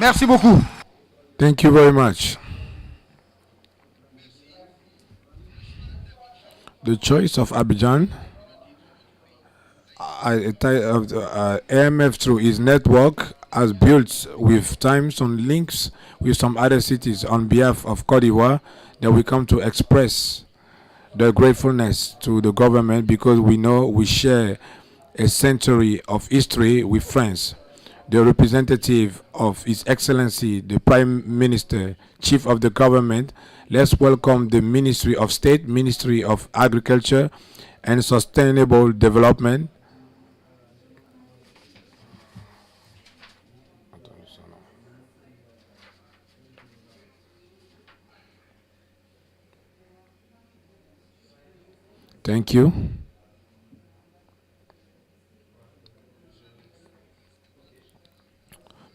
Merci beaucoup. Thank you very much. The choice of Abidjan, AIMF through its network has built with time some links with some other cities on behalf of Cote d'Ivoire that we come to express the gratefulness to the government because we know we share a century of history with France. The representative of His Excellency, the Prime Minister, Chief of the Government, let's welcome the Ministry of State, Ministry of Agriculture and Sustainable Development. Thank you.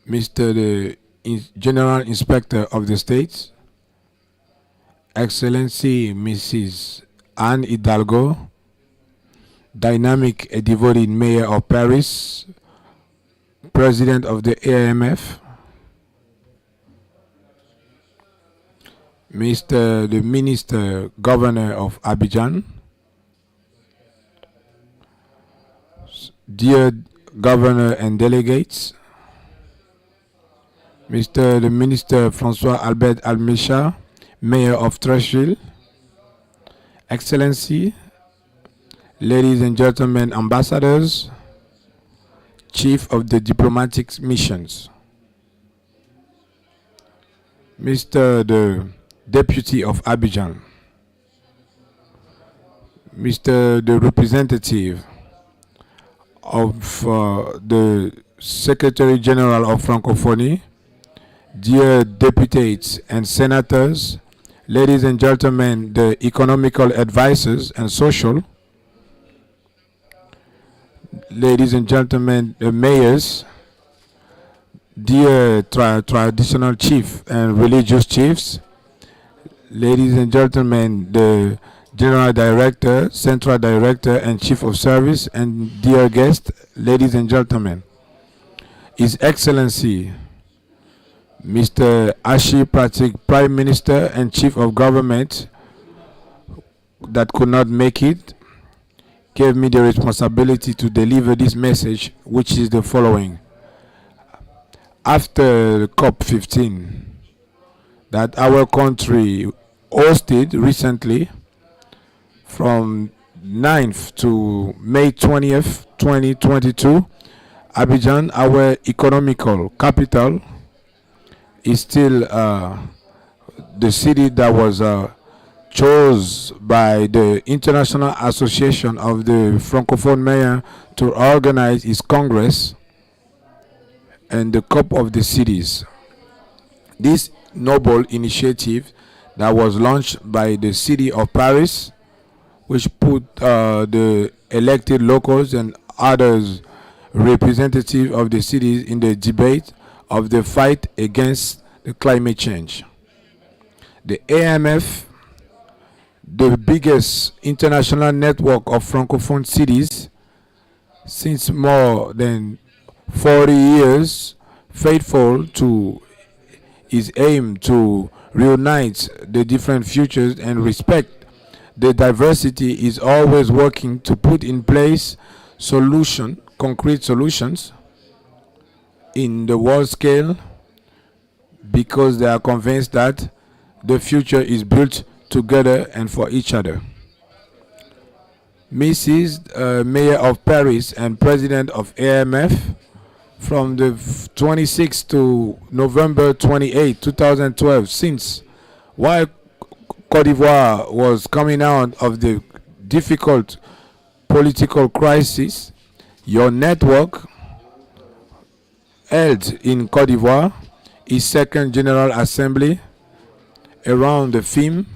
Mr. the General Inspector of the States, Excellency Mrs. Anne Hidalgo, dynamic and devoted Mayor of Paris, President of the AIMF, Mr. the Minister Governor of Abidjan, dear Governor and delegates, Mr. the Minister François Albert Almecha, Mayor of Trècheville, Excellency, ladies and gentlemen ambassadors, Chief of the Diplomatic Missions, Mr. the Deputy of Abidjan, Mr. the Representative of the Secretary General of Francophonie, dear deputies and senators, ladies and gentlemen, the economical advisors and social, ladies and gentlemen, the mayors, dear traditional chief and religious chiefs, ladies and gentlemen, the General Director, Central Director and Chief of Service, and dear guests, ladies and gentlemen, His Excellency Mr. Ashi Pratik, Prime Minister and Chief of Government, that could not make it, gave me the responsibility to deliver this message, which is the following. After COP15 that our country hosted recently, from 9th to May 20th, 2022, Abidjan, our economical capital, is still the city that was chosen by the International Association of the Francophone Mayor to organize its Congress and the Cup of the Cities. This noble initiative that was launched by the city of Paris, which put the elected locals and others representatives of the cities in the debate of the fight against the climate change. The AIMF, the biggest international network of Francophone cities, since more than 40 years, faithful to its aim to reunite the different futures and respect the diversity, is always working to put in place concrete solutions in the world scale, because they are convinced that the future is built together and for each other. Mrs. Mayor of Paris and President of AIMF, from the 26th to November 28, 2012, since while Cote d'Ivoire was coming out of the difficult political crisis, your network held in Cote d'Ivoire its second General Assembly around the theme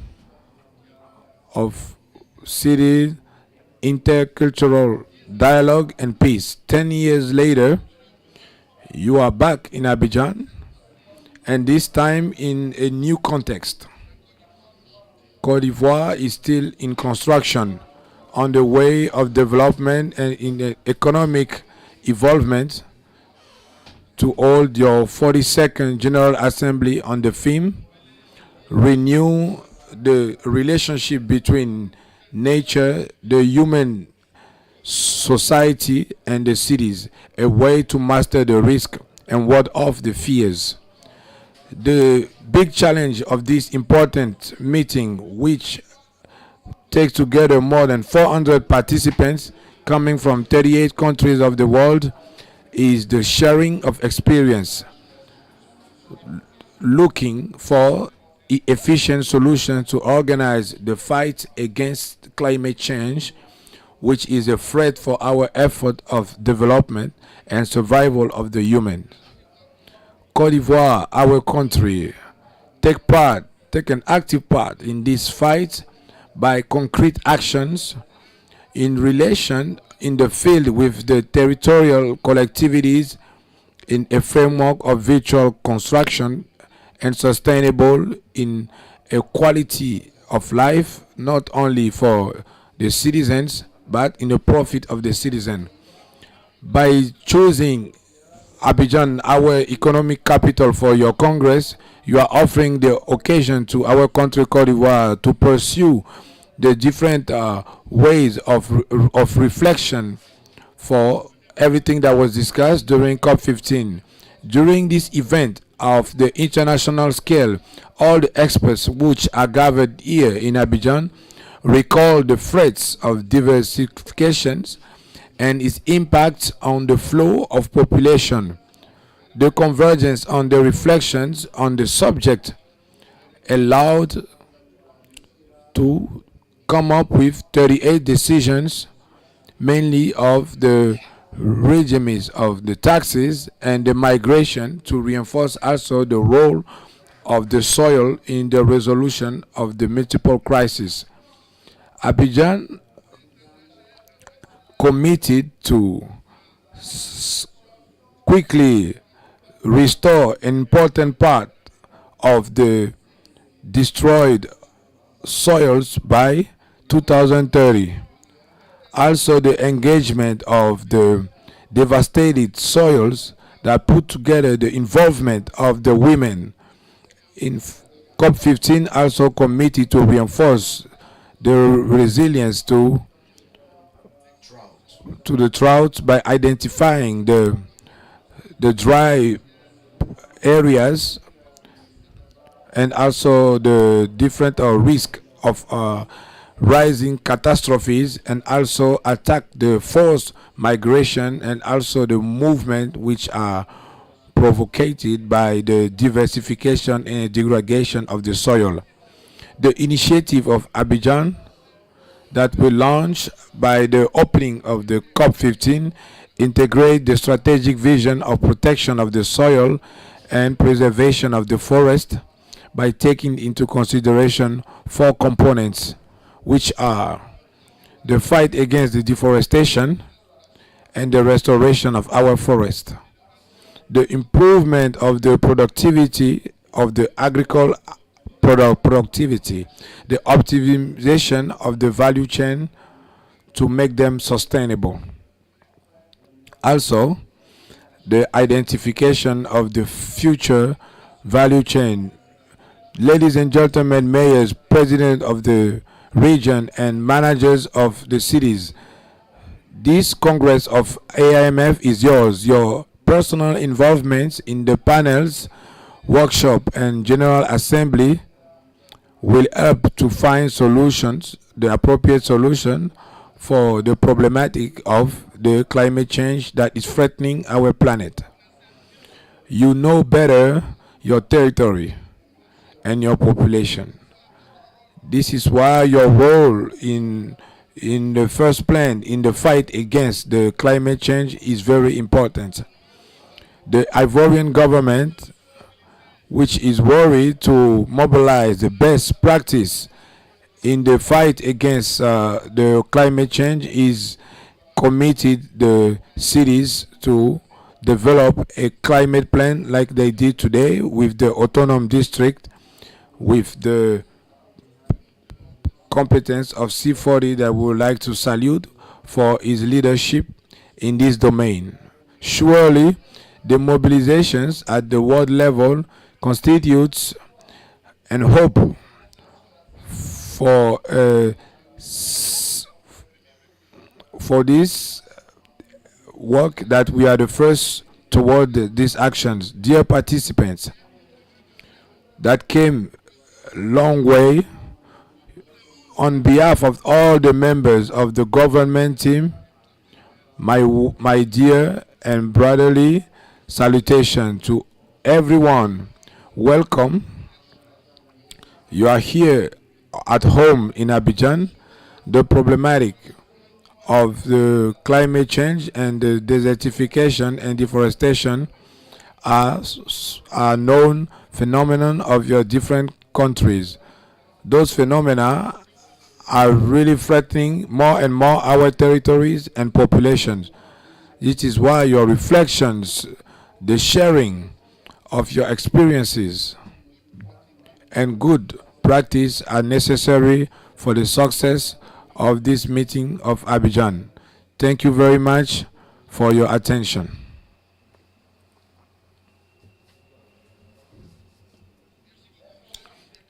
of city intercultural dialogue and peace. 10 years later, you are back in Abidjan, and this time in a new context. Cote d'Ivoire is still in construction, on the way of development and in the economic evolvement, to hold your 42nd General Assembly on the theme Renew the Relationship Between Nature, the Human Society, and the Cities, a way to master the risk and ward off the fears. The big challenge of this important meeting, which takes together more than 400 participants coming from 38 countries of the world, is the sharing of experience, looking for efficient solutions to organize the fight against climate change, which is a threat for our effort of development and survival of the human. Côte d'Ivoire, our country, take an active part in this fight by concrete actions in relation in the field with the territorial collectivities in a framework of virtual construction and sustainable in a quality of life not only for the citizens but in the profit of the citizen. By choosing Abidjan, our economic capital, for your Congress, you are offering the occasion to our country, Côte d'Ivoire, to pursue the different ways of reflection for everything that was discussed during COP15. During this event of the international scale, all the experts which are gathered here in Abidjan recall the threats of diversifications and its impact on the flow of population. The convergence on the reflections on the subject allowed to come up with 38 decisions, mainly of the regimes of the taxes and the migration, to reinforce also the role of the soil in the resolution of the multiple crises. Abidjan committed to quickly restore an important part of the destroyed soils by 2030. Also, the engagement of the devastated soils that put together the involvement of the women in COP15 also committed to reinforce the resilience to the drought by identifying the dry areas and also the different risk of rising catastrophes, and also attack the forced migration and also the movement which are provoked by the diversification and degradation of the soil. The initiative of Abidjan that will launch by the opening of the COP15 integrate the strategic vision of protection of the soil and preservation of the forest by taking into consideration 4 components, which are the fight against the deforestation and the restoration of our forest, the improvement of the productivity of the agricultural productivity, the optimization of the value chain to make them sustainable. Also, the identification of the future value chain. Ladies and gentlemen, mayors, president of the region, and managers of the cities, this Congress of AIMF is yours. Your personal involvement in the panels, workshop, and General Assembly will help to find solutions, the appropriate solution for the problematic of the climate change that is threatening our planet. You know better your territory and your population. This is why your role in the first plan in the fight against the climate change is very important. The Ivorian government, which is worried to mobilize the best practice in the fight against the climate change, is committed the cities to develop a climate plan like they did today with the autonomous district, with the competence of C40 that we would like to salute for his leadership in this domain. Surely The mobilizations at the world level constitutes and hope for for this work that we are the first toward these actions. Dear participants, that came a long way. On behalf of all the members of the government team, my dear and brotherly salutation to everyone. Welcome. You are here at home in Abidjan. The problematic of the climate change and the desertification and deforestation are known phenomenon of your different countries. Those phenomena are really threatening more and more our territories and populations. This is why your reflections, the sharing of your experiences and good practice are necessary for the success of this meeting of Abidjan. Thank you very much for your attention.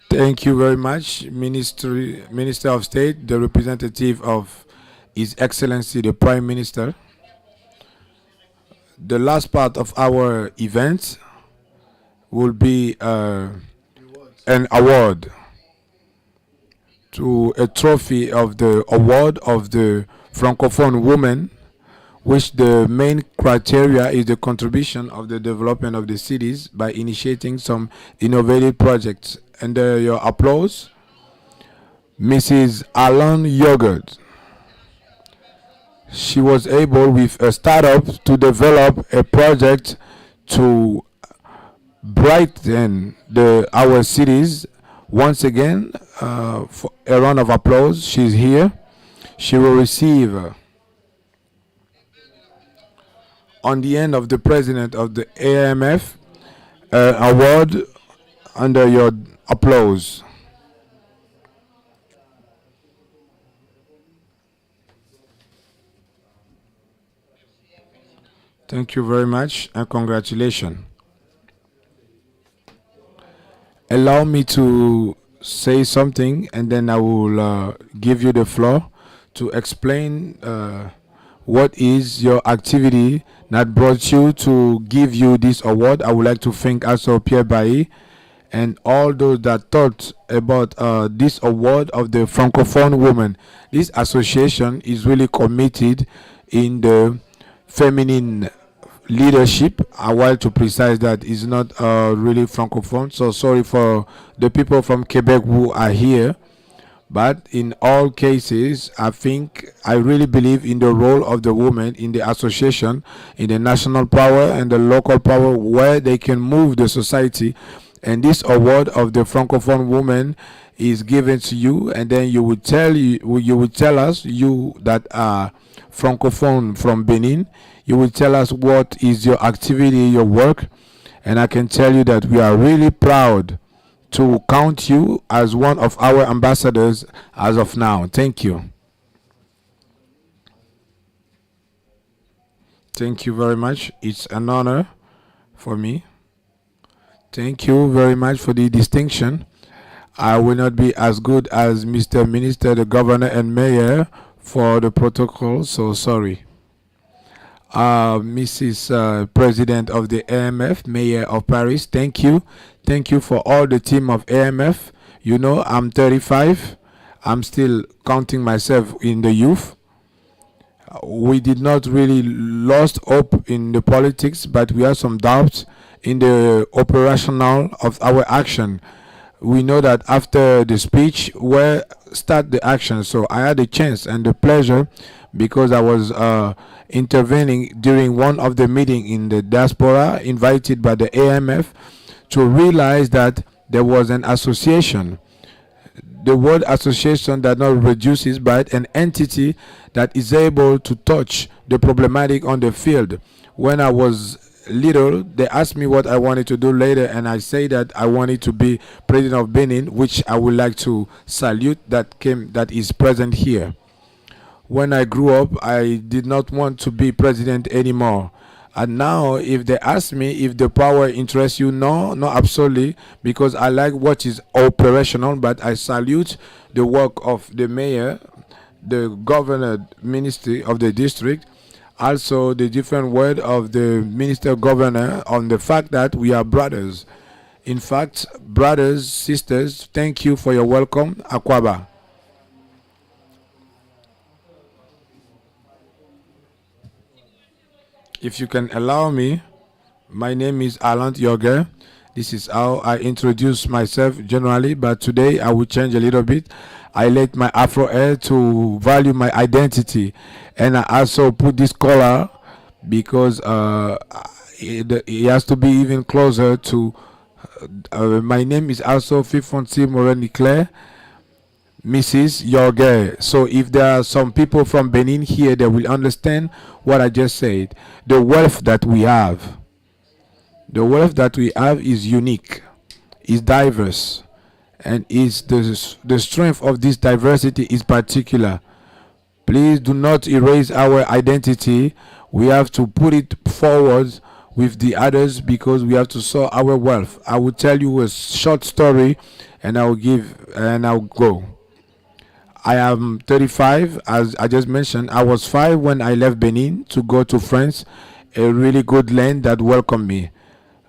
Thank you very much, Minister of State, the representative of His Excellency the Prime Minister. The last part of our event will be an award to a trophy of the award of the Francophone woman, which the main criteria is the contribution of the development of the cities by initiating some innovative projects. Under your applause, Mrs. Alan Yogurt. She was able with a startup to develop a project to brighten our cities. Once again, for a round of applause. She's here. She will receive on the end of the president of the AIMF award under your applause. Thank you very much and congratulations. Allow me to say something and then I will give you the floor to explain what is your activity that brought you to give you this award. I would like to thank also Pierre Bailly and all those that thought about this award of the Francophone woman. This association is really committed in the feminine leadership. I want to precise that it's not really Francophone, so sorry for the people from Quebec who are here. But in all cases, I really believe in the role of the woman in the association, in the national power and the local power where they can move the society. And this award of the Francophone woman is given to you, and then you would tell us, you that are Francophone from Benin, you will tell us what is your activity, your work, and I can tell you that we are really proud to count you as one of our ambassadors as of now. Thank you. Thank you very much. It's an honor for me. Thank you very much for the distinction. I will not be as good as Mr. Minister, the Governor and Mayor for the protocol, so sorry. Mrs. President of the AIMF, Mayor of Paris, thank you. Thank you for all the team of AIMF. You know, I'm 35. I'm still counting myself in the youth. We did not really lost hope in the politics, but we have some doubts in the operational of our action. We know that after the speech, where start the action. So I had the chance and the pleasure, because I was intervening during one of the meetings in the diaspora invited by the AIMF, to realize that there was an association. The word association that not reduces, but an entity that is able to touch the problematic on the field. When I was little, they asked me what I wanted to do later, and I say that I wanted to be president of Benin, which I would like to salute that is present here. When I grew up, I did not want to be president anymore. And now, if they ask me if the power interests you, no, no, absolutely, because I like what is operational, but I salute the work of the mayor, the governor, ministry of the district, also the different word of the minister governor on the fact that we are brothers. In fact, brothers, sisters, thank you for your welcome, Akwaba. If you can allow me, my name is Alan Yoger. This is how I introduce myself generally, but today I will change a little bit. I let my afro hair to value my identity, and I also put this collar because it has to be even closer to. My name is also Fifonsi Moreni Claire, Mrs. Yoger. So if there are some people from Benin here, they will understand what I just said. The wealth that we have. The wealth that we have is unique, is diverse, and is the strength of this diversity is particular. Please do not erase our identity. We have to put it forward with the others because we have to sow our wealth. I will tell you a short story and I'll go. I am 35, as I just mentioned. I was 5 when I left Benin to go to France, a really good land that welcomed me.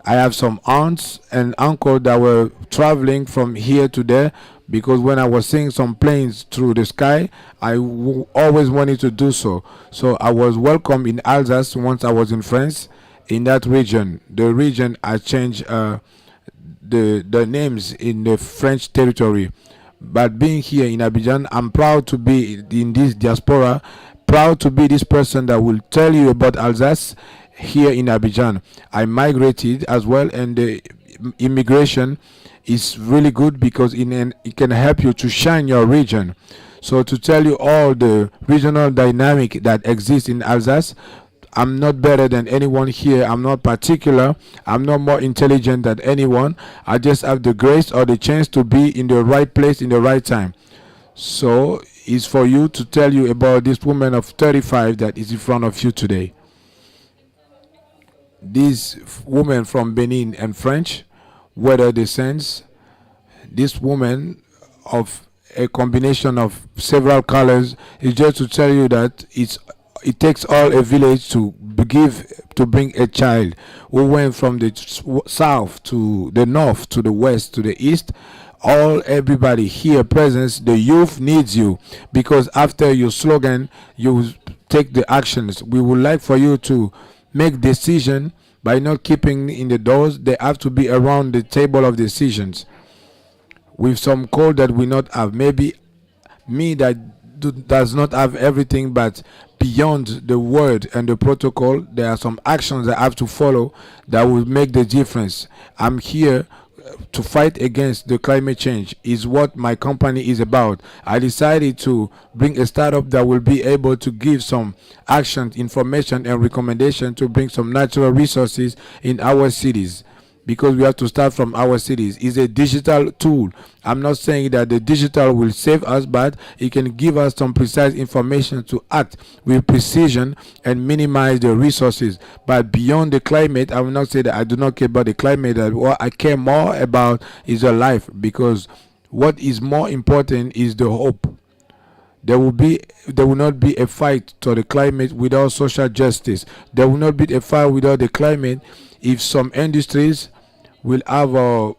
I have some aunts and uncles that were traveling from here to there because when I was seeing some planes through the sky, always wanted to do so. So I was welcome in Alsace once I was in France, in that region. The region I changed the names in the French territory. But being here in Abidjan, I'm proud to be in this diaspora, proud to be this person that will tell you about Alsace here in Abidjan. I migrated as well, and the immigration is really good because it can help you to shine your region. So to tell you all the regional dynamic that exists in Alsace, I'm not better than anyone here. I'm not particular. I'm not more intelligent than anyone. I just have the grace or the chance to be in the right place in the right time. So it's for you to tell you about this woman of 35 that is in front of you today. This woman from Benin and French, whether descends, this woman of a combination of several colors is just to tell you that it takes all a village to bring a child who went from the south to the north to the west to the east. Everybody here present, the youth needs you because after your slogan you take the actions. We would like for you to make decision by not keeping in the doors. They have to be around the table of decisions with some code that we not have. Maybe me that does not have everything, but beyond the word and the protocol, there are some actions I have to follow that will make the difference. I'm here to fight against the climate change is what my company is about. I decided to bring a startup that will be able to give some action, information, and recommendation to bring some natural resources in our cities, because we have to start from our cities. It's a digital tool. I'm not saying that the digital will save us, but it can give us some precise information to act with precision and minimize the resources. But beyond the climate, I will not say that I do not care about the climate. That what I care more about is your life, because what is more important is the hope. There will not be a fight to the climate without social justice. There will not be a fight without the climate if some industries will have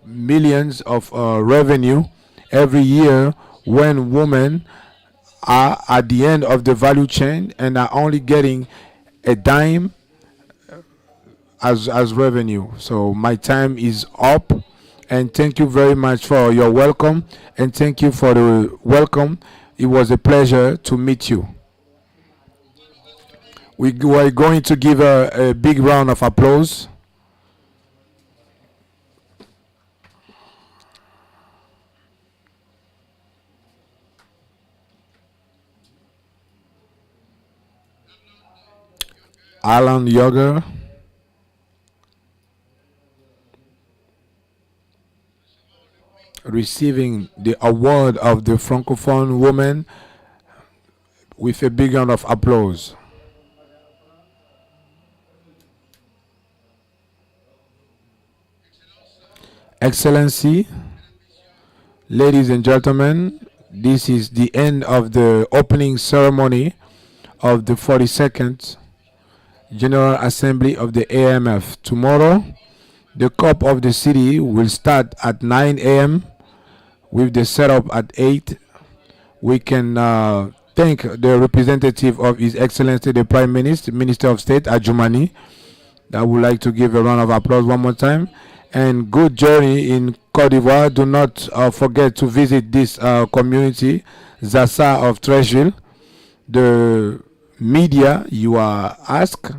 millions of revenue every year when women are at the end of the value chain and are only getting a dime as revenue. So my time is up, and thank you very much for your welcome, and thank you for the welcome. It was a pleasure to meet you. We are going to give a big round of applause. Alan Yoger, receiving the award of the Francophone woman with a big round of applause. Excellency, ladies and gentlemen, this is the end of the opening ceremony of the 42nd General Assembly of the AIMF. Tomorrow, the COP of the city will start at 9 a.m. with the setup at 8. We can thank the representative of His Excellency the Prime Minister, Minister of State, Adjumani. I would like to give a round of applause one more time. And good journey in Cote d'Ivoire. Do not forget to visit this community, Zassa of Trècheville. The media you are asked.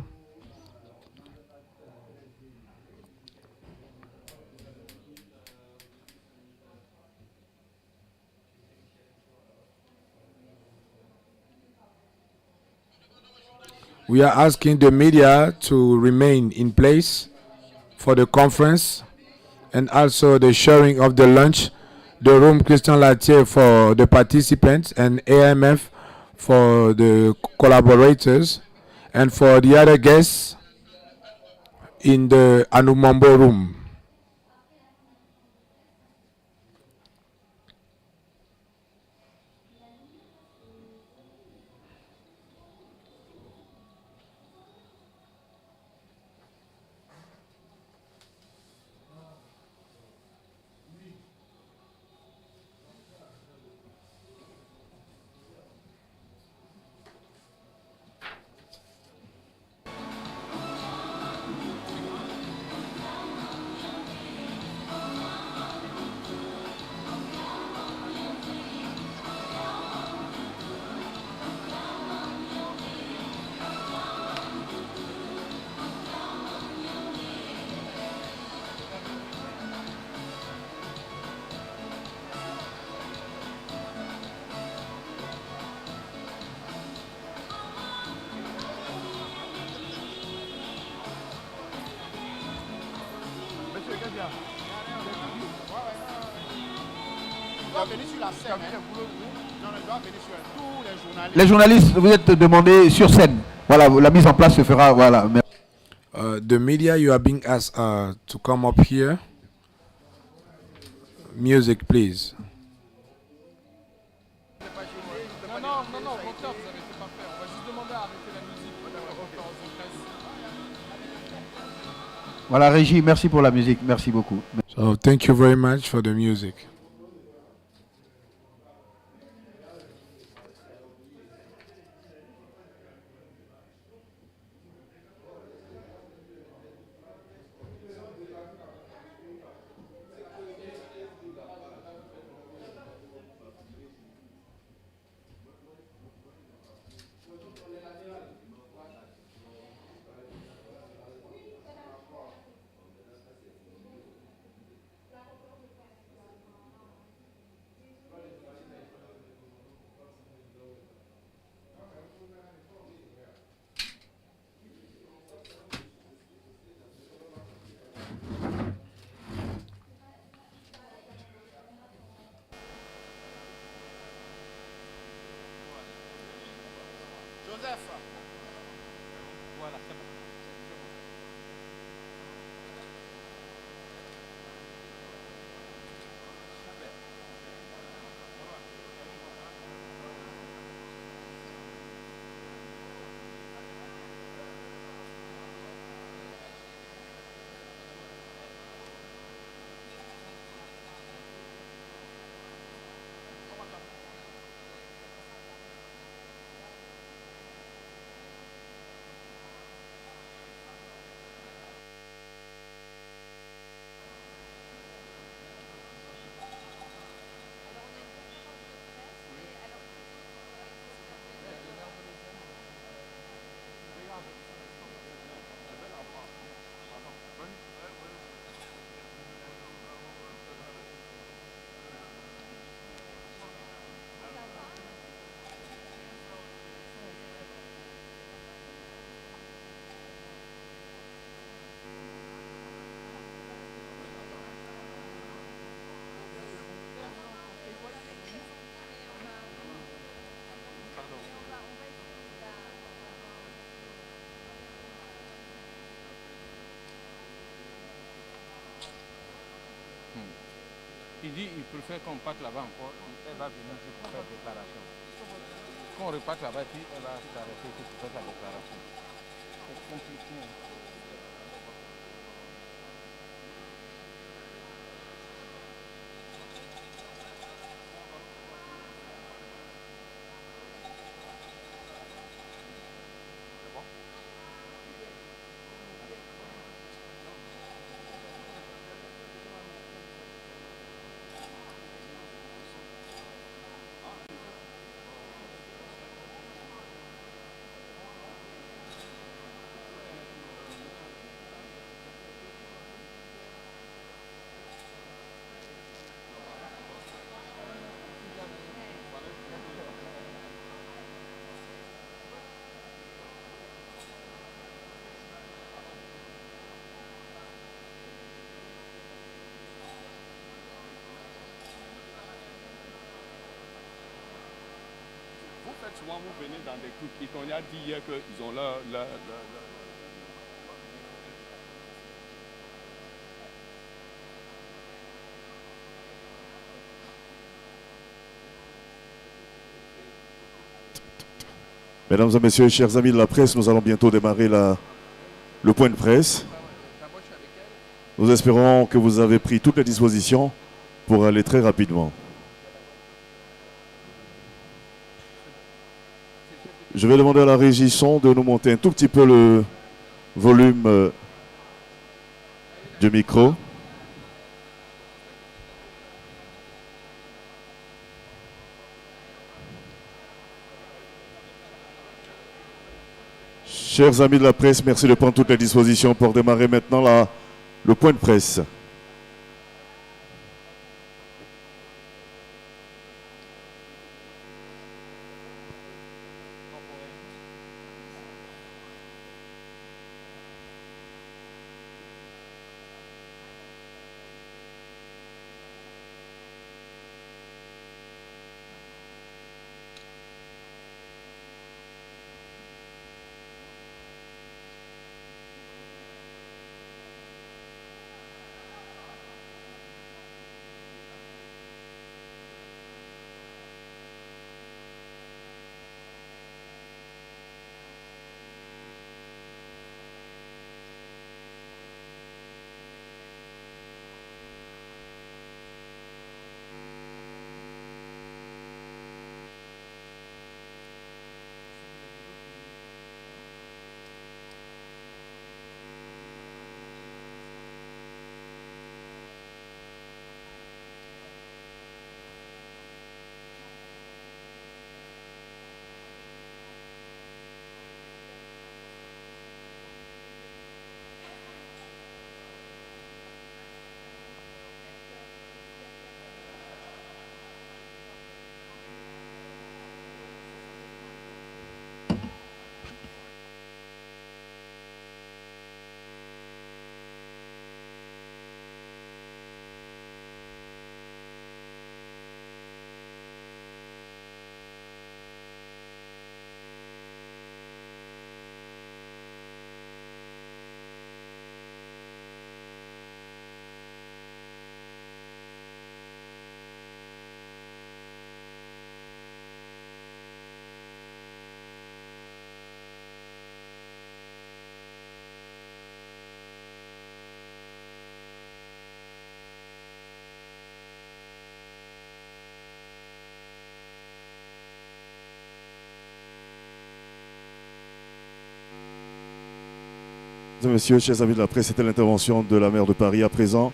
We are asking the media to remain in place for the conference and also the sharing of the lunch, the room Christian Latier for the participants and AIMF for the collaborators, and for the other guests in the Anumambo room. Les journalistes, vous êtes demandés sur scène. Voilà, la mise en place se fera. Voilà. The media, you are being asked to come up here. Music, please. Voilà, Régie, merci pour la musique. Merci beaucoup. So thank you very much for the music. dit il préfère qu'on parte là-bas encore. Elle va venir ici pour faire déclaration. Quand on repart là-bas, puis elle va s'arrêter ici pour faire sa déclaration. C'est compliqué. Souvent, vous venez dans des trucs. On a dit hier qu'ils ont leur. Mesdames et messieurs, chers amis de la presse, nous allons bientôt démarrer le point de presse. Nous espérons que vous avez pris toutes les dispositions pour aller très rapidement. Je vais demander à la régie son de nous monter un tout petit peu le volume du micro. Chers amis de la presse, merci de prendre toutes les dispositions pour démarrer maintenant le point de presse. Mesdames et messieurs, chers amis de la presse, c'était l'intervention de la maire de Paris à présent.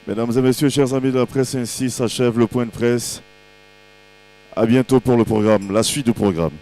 Mesdames et messieurs, chers amis de la presse, ainsi s'achève le point de presse. À bientôt pour le programme, la suite du programme.